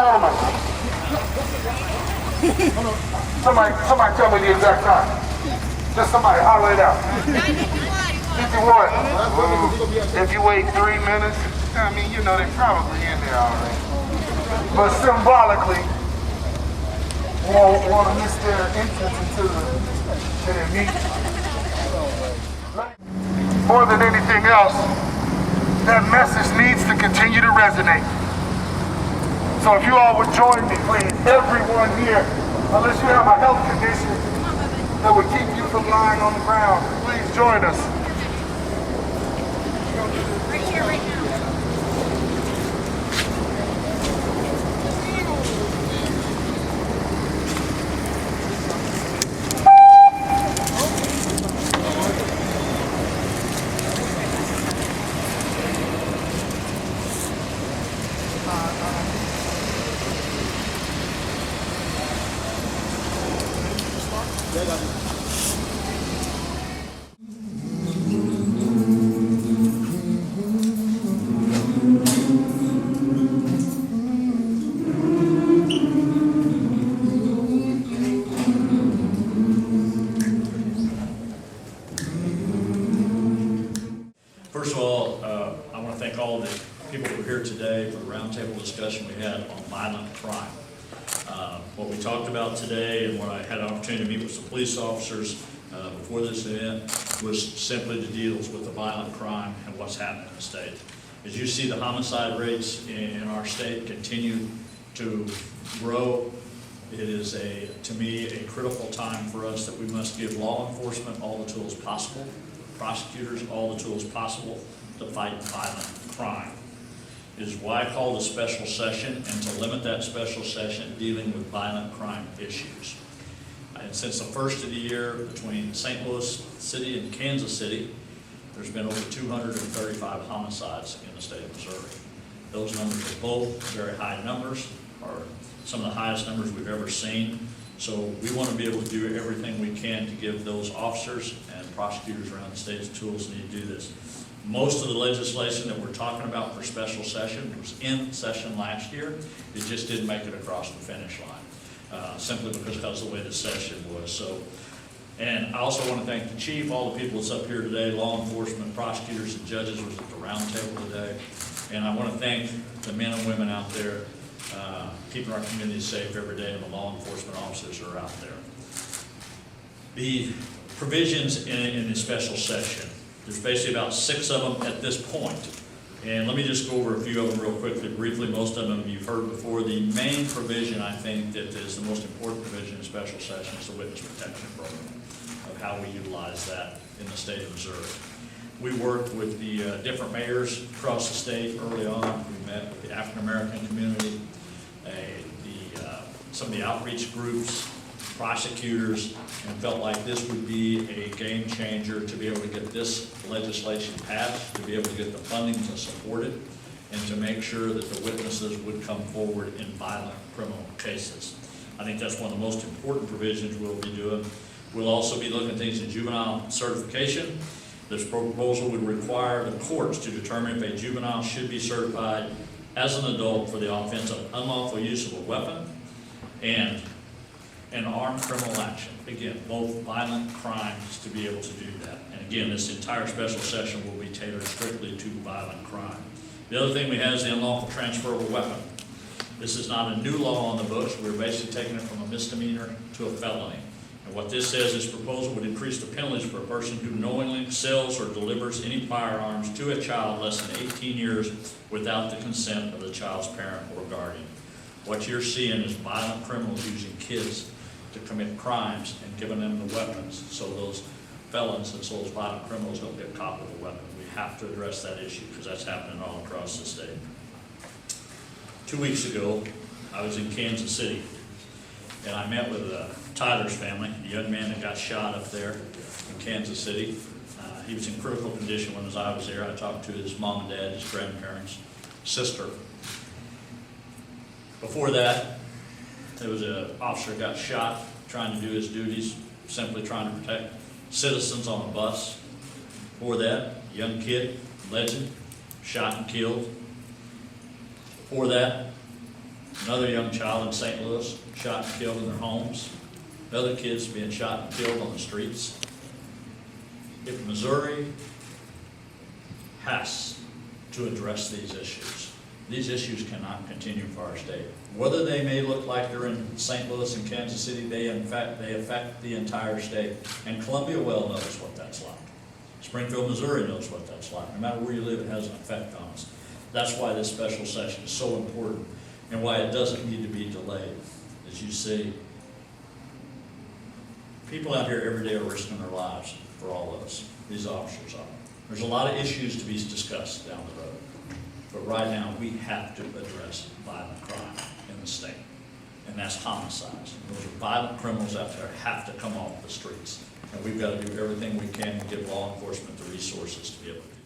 gentlemen. Somebody tell me the exact time. Just somebody holler it out. 51. If you wait 3 minutes, I mean, you know, they're probably in there already. But symbolically, want to miss their entrance into their meeting. More than anything else, that message needs to continue to resonate. So if you all would join me, please, everyone here, unless you have a health condition that would keep you from lying on the ground, please join us. Right here, right now. First of all, I want to thank all the people who were here today for the roundtable discussion we had on violent crime. What we talked about today and what I had an opportunity to meet with some police officers before this event was simply the deals with the violent crime and what's happening in the state. As you see, the homicide rates in our state continue to grow. It is, to me, a critical time for us that we must give law enforcement all the tools possible, prosecutors all the tools possible to fight violent crime. It is why I called a special session, and to limit that special session dealing with violent crime issues. And since the first of the year, between St. Louis City and Kansas City, there's been over 235 homicides in the state of Missouri. Those numbers are both very high numbers, are some of the highest numbers we've ever seen. So we want to be able to do everything we can to give those officers and prosecutors around the state the tools they need to do this. Most of the legislation that we're talking about for special session was in session last year. It just didn't make it across the finish line, simply because of the way the session was. So, and I also want to thank the chief, all the people that's up here today, law enforcement, prosecutors, and judges was at the round table today. And I want to thank the men and women out there keeping our community safe every day, and the law enforcement officers are out there. The provisions in the special session, there's basically about 6 of them at this point. And let me just go over a few of them real quickly, briefly. Most of them you've heard before. The main provision, I think, that is the most important provision in special session is the witness protection program, of how we utilize that in the state of Missouri. We worked with the different mayors across the state early on. We met with the African American community, some of the outreach groups, prosecutors, and felt like this would be a game changer to be able to get this legislation passed, to be able to get the funding to support it, and to make sure that the witnesses would come forward in violent criminal cases. I think that's one of the most important provisions we'll be doing. We'll also be looking at things in juvenile certification. This proposal would require the courts to determine if a juvenile should be certified as an adult for the offense of unlawful use of a weapon and an armed criminal action. Again, both violent crimes to be able to do that. And again, this entire special session will be tailored strictly to violent crime. The other thing we have is the unlawful transferable weapon. This is not a new law on the books. We're basically taking it from a misdemeanor to a felony. And what this says, this proposal would increase the penalties for a person who knowingly sells or delivers any firearms to a child less than 18 years without the consent of the child's parent or guardian. What you're seeing is violent criminals using kids to commit crimes and giving them the weapons so those felons and so those violent criminals don't get caught with a weapon. We have to address that issue because that's happening all across the state. 2 weeks ago, I was in Kansas City, and I met with Tyler's family, the young man that got shot up there in Kansas City. He was in critical condition when I was there. I talked to his mom and dad, his grandparents, sister. Before that, there was an officer that got shot trying to do his duties, simply trying to protect citizens on a bus. Before that, a young kid, legend, shot and killed. Before that, Another young child in St. Louis shot and killed in their homes. Other kids being shot and killed on the streets. If Missouri has to address these issues cannot continue for our state. Whether they may look like they're in St. Louis and Kansas City, they affect the entire state. And Columbia well knows what that's like. Springfield, Missouri knows what that's like. No matter where you live, it has an effect on us. That's why this special session is so important and why it doesn't need to be delayed. As you see, people out here every day are risking their lives for all of us. These officers are. There's a lot of issues to be discussed down the road. But right now, we have to address violent crime in the state. And that's homicides. Those are violent criminals out there have to come off the streets. And we've got to do everything we can to give law enforcement the resources to be able to do that.